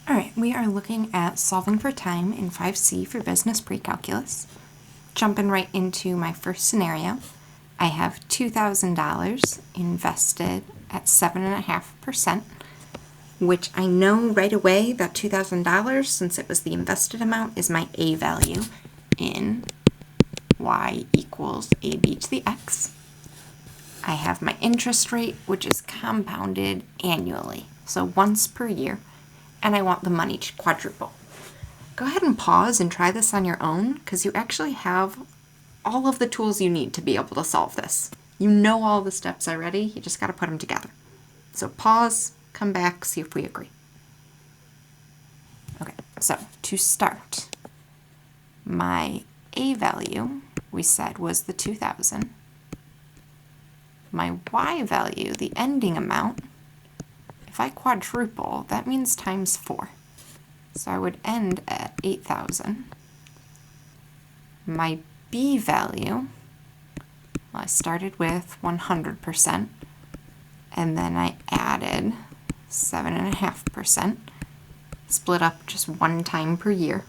Alright, we are looking at solving for time in 5C for business pre-calculus. Jumping right into my first scenario, I have $2,000 invested at 7.5%, which I know right away that $2,000, since it was the invested amount, is my A value in y equals AB to the x. I have my interest rate, which is compounded annually, so once per year, and I want the money to quadruple. Go ahead and pause and try this on your own, because you actually have all of the tools you need to be able to solve this. You know all the steps already, you just got to put them together. So pause, come back, see if we agree. Okay, so to start, my A value, we said, was the 2,000. My Y value, the ending amount, if I quadruple, that means times 4. So I would end at 8,000. My B value, well, I started with 100%, and then I added 7.5%, split up just one time per year.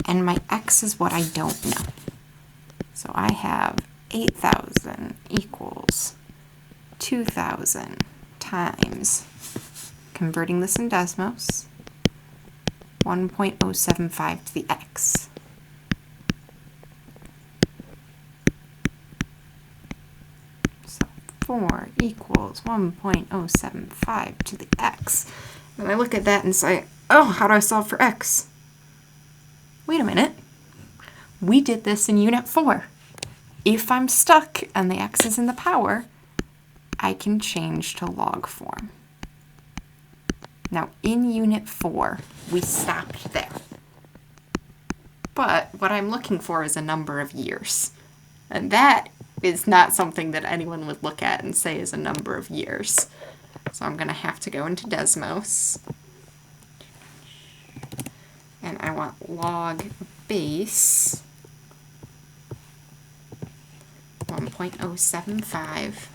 And my X is what I don't know. So I have 8,000 equals 2,000 times, converting this in Desmos, 1.075 to the X. So 4 equals 1.075 to the X. And I look at that and say, oh, how do I solve for X? Wait a minute. We did this in Unit 4. If I'm stuck and the X is in the power, I can change to log form. Now, in Unit 4, we stopped there. But what I'm looking for is a number of years. And that is not something that anyone would look at and say is a number of years. So I'm going to have to go into Desmos. And I want log base 1.075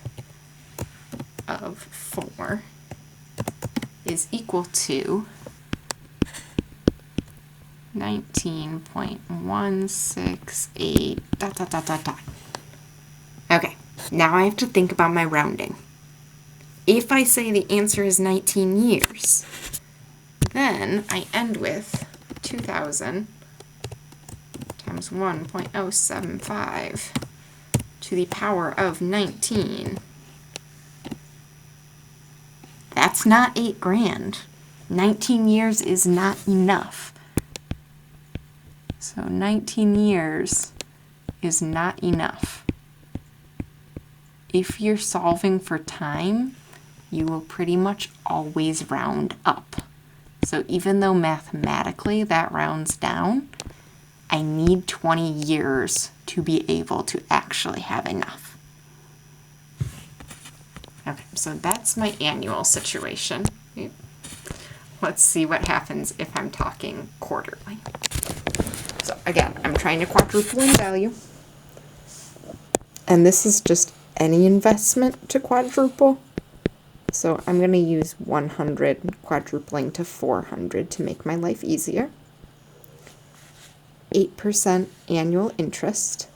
of 4 is equal to 19.168 ... Okay, now I have to think about my rounding. If I say the answer is 19 years, then I end with 2,000 times 1.075 to the power of 19. That's not $8,000. 19 years is not enough. So 19 years is not enough. If you're solving for time, you will pretty much always round up. So even though mathematically that rounds down, I need 20 years to be able to actually have enough. Okay, so that's my annual situation. Let's see what happens if I'm talking quarterly. So again, I'm trying to quadruple in value. And this is just any investment to quadruple. So I'm going to use 100 quadrupling to 400 to make my life easier. 8% annual interest,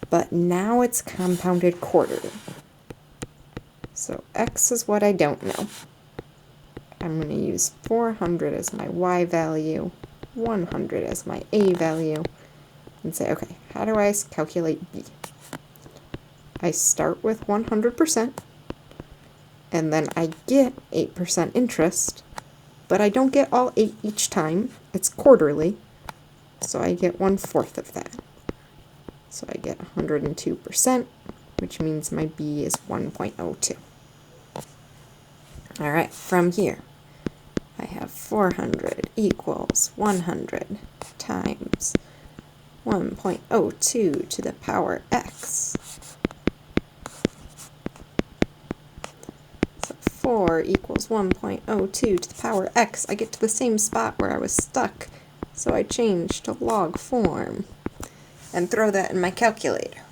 but now it's compounded quarterly. So X is what I don't know. I'm going to use 400 as my Y value, 100 as my A value, and say, okay, how do I calculate B? I start with 100%, and then I get 8% interest, but I don't get all 8 each time. It's quarterly, so I get 1/4 of that. So I get 102%, which means my B is 1.02. All right, from here, I have 400 equals 100 times 1.02 to the power X. So 4 equals 1.02 to the power X. I get to the same spot where I was stuck, so I change to log form and throw that in my calculator.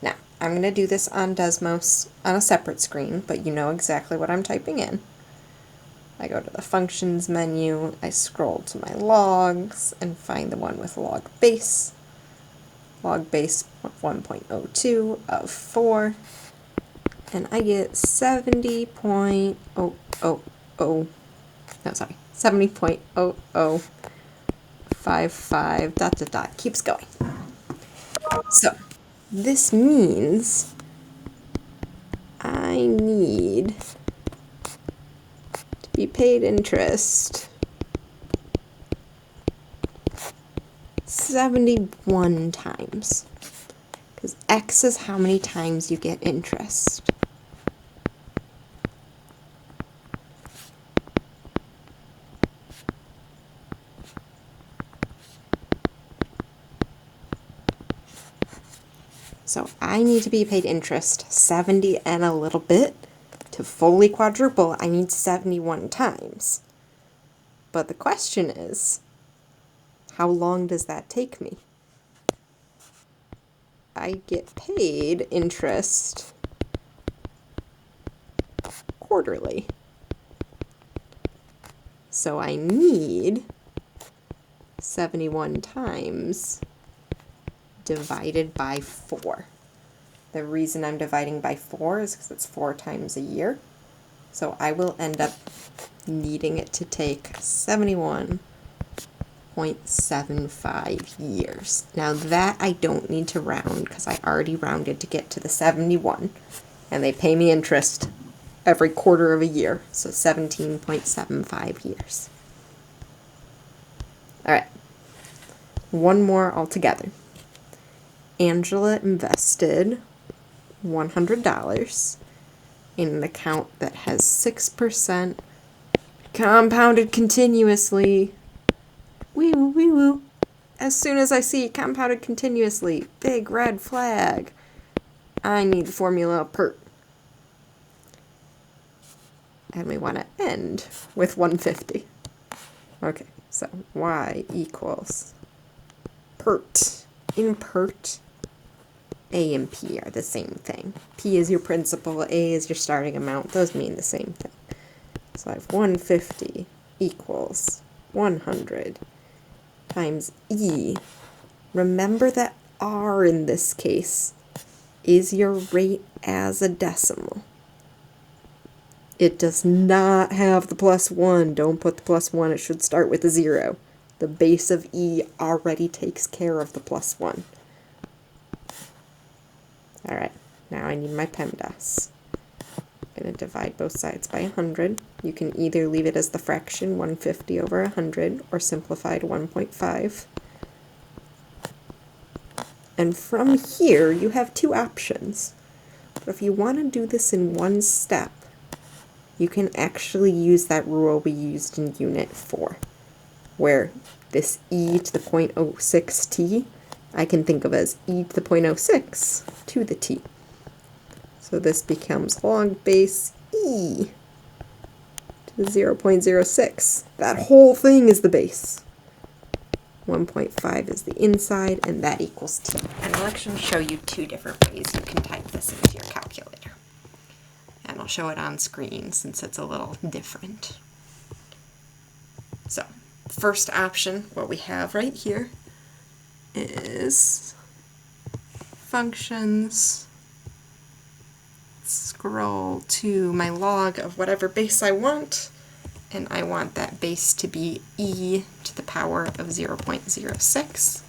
Now, I'm going to do this on Desmos on a separate screen, but you know exactly what I'm typing in. I go to the functions menu, I scroll to my logs and find the one with log base. Log base 1.02 of 4. And I get 70.000, no, sorry, 70.0055 dot dot dot, keeps going. So this means I need to be paid interest 71 times, because X is how many times you get interest. So I need to be paid interest 70 and a little bit. To fully quadruple, I need 71 times. But the question is, how long does that take me? I get paid interest quarterly. So I need 71 times divided by 4. The reason I'm dividing by 4 is because it's 4 times a year. So I will end up needing it to take 71.75 years. Now that I don't need to round because I already rounded to get to the 71. And they pay me interest every quarter of a year. So 17.75 years. All right. One more altogether. Angela invested $100 in an account that has 6% compounded continuously. Wee woo, wee woo. As soon as I see compounded continuously, big red flag. I need the formula PERT. And we want to end with 150. Okay, so y equals PERT. In PERT, A and P are the same thing. P is your principal, A is your starting amount. Those mean the same thing. So I have 150 equals 100 times E. Remember that R in this case is your rate as a decimal. It does not have the +1. Don't put the +1. It should start with a 0. The base of E already takes care of the +1. All right, now I need my PEMDAS. I'm going to divide both sides by 100. You can either leave it as the fraction 150 over 100 or simplify to 1.5. And from here, you have two options. But if you want to do this in one step, you can actually use that rule we used in Unit 4, where this e to the 0.06t, I can think of as e to the 0.06 to the t. So this becomes log base e to the 0.06. That whole thing is the base. 1.5 is the inside, and that equals t. And I'll actually show you two different ways you can type this into your calculator. And I'll show it on screen since it's a little different. So, first option, what we have right here, is functions, scroll to my log of whatever base I want, and I want that base to be e to the power of 0.06,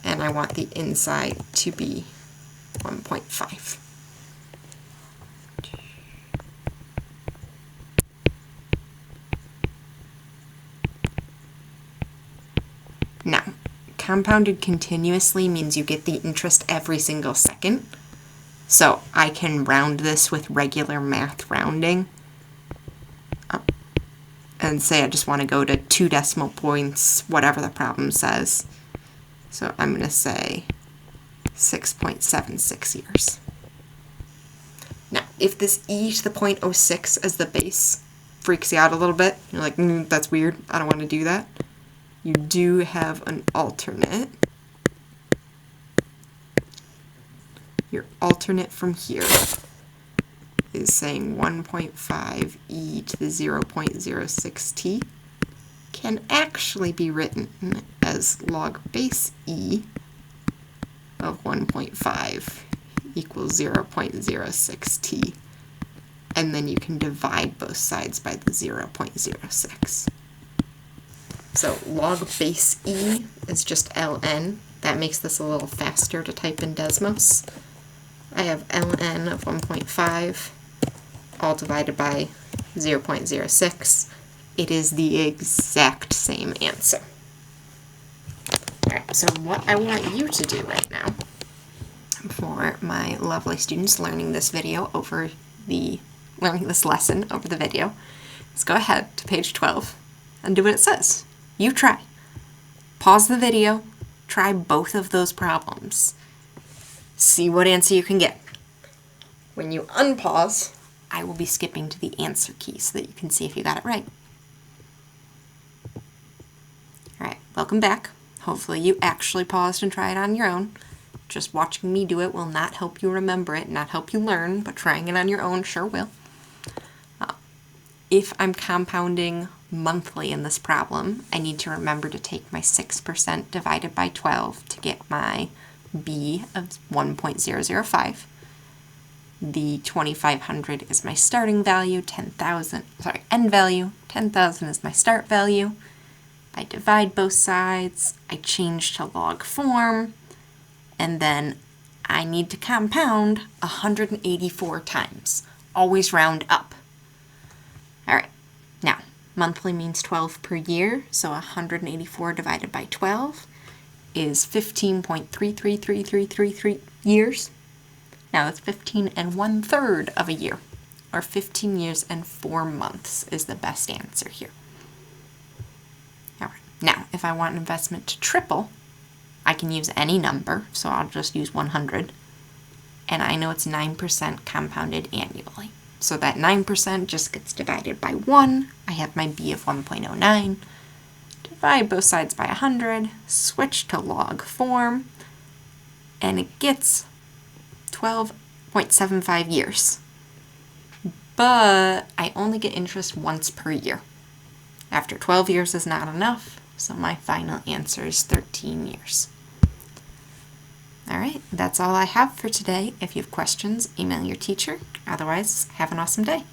and I want the inside to be 1.5. Now, compounded continuously means you get the interest every single second. So I can round this with regular math rounding and say I just want to go to 2 decimal points, whatever the problem says. So I'm going to say 6.76 years. Now, if this e to the 0.06 as the base freaks you out a little bit, you're like, that's weird, I don't want to do that. You do have an alternate. Your alternate from here is saying 1.5 e to the 0.06t can actually be written as log base e of 1.5 equals 0.06t. And then you can divide both sides by the 0.06. So log base e is just ln. That makes this a little faster to type in Desmos. I have ln of 1.5 all divided by 0.06. It is the exact same answer. Alright, so what I want you to do right now for my lovely students learning this lesson over the video is go ahead to page 12 and do what it says. You try. Pause the video, try both of those problems. See what answer you can get. When you unpause, I will be skipping to the answer key so that you can see if you got it right. Alright, welcome back. Hopefully you actually paused and tried it on your own. Just watching me do it will not help you remember it, not help you learn, but trying it on your own sure will. If I'm compounding monthly in this problem, I need to remember to take my 6% divided by 12 to get my B of 1.005. The 2,500 is my starting value, end value, 10,000 is my start value. I divide both sides, I change to log form, and then I need to compound 184 times. Always round up. Alright, now, monthly means 12 per year, so 184 divided by 12 is 15.333333 years. Now that's 15 1/3 of a year, or 15 years and 4 months is the best answer here. Alright, now if I want an investment to triple, I can use any number, so I'll just use 100, and I know it's 9% compounded annually. So that 9% just gets divided by 1. I have my B of 1.09. Divide both sides by 100, switch to log form, and it gets 12.75 years. But I only get interest once per year. After 12 years is not enough, so my final answer is 13 years. Alright, that's all I have for today. If you have questions, email your teacher. Otherwise, have an awesome day.